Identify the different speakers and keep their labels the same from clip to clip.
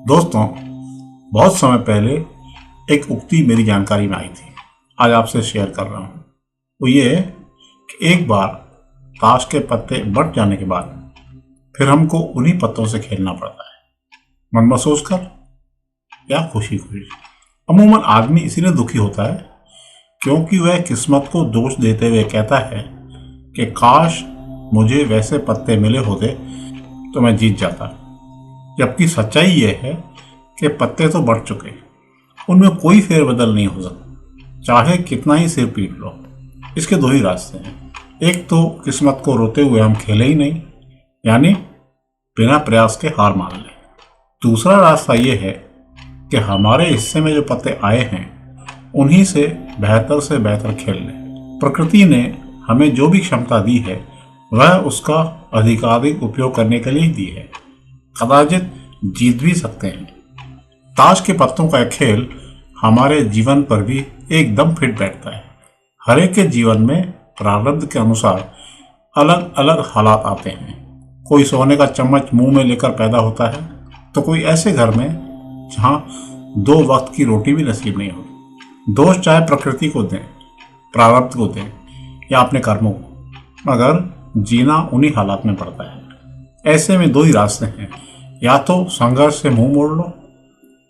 Speaker 1: दोस्तों, बहुत समय पहले एक उक्ति मेरी जानकारी में आई थी, आज आपसे शेयर कर रहा हूँ। वो ये है कि एक बार ताश के पत्ते बट जाने के बाद फिर हमको उन्हीं पत्तों से खेलना पड़ता है, मन में सोचकर या खुशी खुशी। अमूमन आदमी इसीलिए दुखी होता है क्योंकि वह किस्मत को दोष देते हुए कहता है कि काश मुझे वैसे पत्ते मिले होते तो मैं जीत जाता। जबकि सच्चाई यह है कि पत्ते तो बढ़ चुके, उनमें कोई फेरबदल नहीं हो सकता, चाहे कितना ही सिर पीट लो। इसके दो ही रास्ते हैं, एक तो किस्मत को रोते हुए हम खेले ही नहीं, यानी बिना प्रयास के हार मान लें। दूसरा रास्ता यह है कि हमारे हिस्से में जो पत्ते आए हैं उन्हीं से बेहतर खेल लें। प्रकृति ने हमें जो भी क्षमता दी है वह उसका अधिकाधिक उपयोग करने के लिए दी है, कदाचित जीत भी सकते हैं। ताश के पत्तों का खेल हमारे जीवन पर भी एकदम फिट बैठता है। हर एक के जीवन में प्रारब्ध के अनुसार अलग अलग हालात आते हैं। कोई सोने का चम्मच मुंह में लेकर पैदा होता है तो कोई ऐसे घर में जहां 2 वक्त की रोटी भी नसीब नहीं होती। दोष चाहे प्रकृति को दें, प्रारब्ध को दें या अपने कर्मों को, मगर जीना उन्हीं हालात में पड़ता है। ऐसे में 2 ही रास्ते हैं, या तो संघर्ष से मुंह मोड़ लो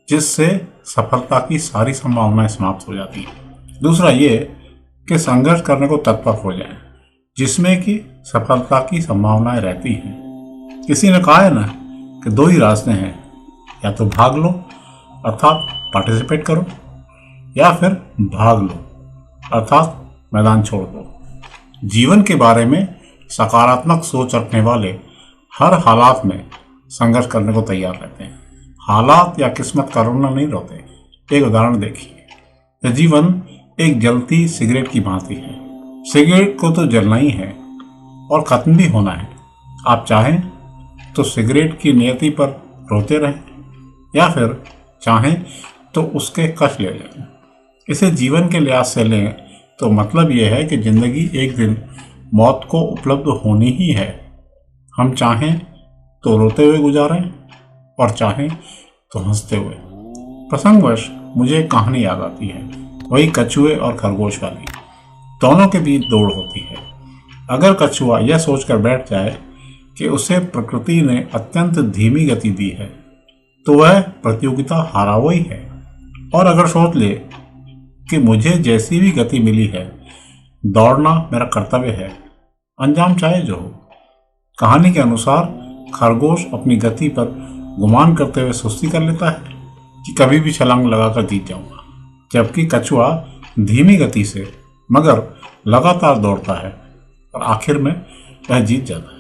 Speaker 1: जिससे सफलता की सारी संभावनाएं समाप्त हो जाती हैं। दूसरा ये कि संघर्ष करने को तत्पर हो जाएं, जिसमें कि सफलता की संभावनाएं रहती हैं। किसी ने कहा है ना कि 2 ही रास्ते हैं, या तो भाग लो अर्थात पार्टिसिपेट करो, या फिर भाग लो अर्थात मैदान छोड़ दो। जीवन के बारे में सकारात्मक सोच रखने वाले हर हालात में संघर्ष करने को तैयार रहते हैं। हालात या किस्मत का रोना नहीं रोते। एक उदाहरण देखिए, जीवन एक जलती सिगरेट की भांति है। सिगरेट को तो जलना ही है और खत्म भी होना है। आप चाहें तो सिगरेट की नियति पर रोते रहें, या फिर चाहें तो उसके कष्ट ले लें। इसे जीवन के लिहाज से लें तो मतलब यह है कि जिंदगी एक दिन मौत को उपलब्ध होनी ही है। हम चाहें तो रोते हुए गुजारें और चाहें तो हंसते हुए। प्रसंगवश मुझे एक कहानी याद आती है, वही कछुए और खरगोश वाली। दोनों के बीच दौड़ होती है। अगर कछुआ यह सोचकर बैठ जाए कि उसे प्रकृति ने अत्यंत धीमी गति दी है तो वह प्रतियोगिता हारा हुआ ही है, और अगर सोच ले कि मुझे जैसी भी गति मिली है दौड़ना मेरा कर्तव्य है, अंजाम चाहे जो हो। कहानी के अनुसार खरगोश अपनी गति पर गुमान करते हुए सुस्ती कर लेता है कि कभी भी छलांग लगाकर जीत जाऊंगा, जबकि कछुआ धीमी गति से मगर लगातार दौड़ता है और आखिर में वह जीत जाता है।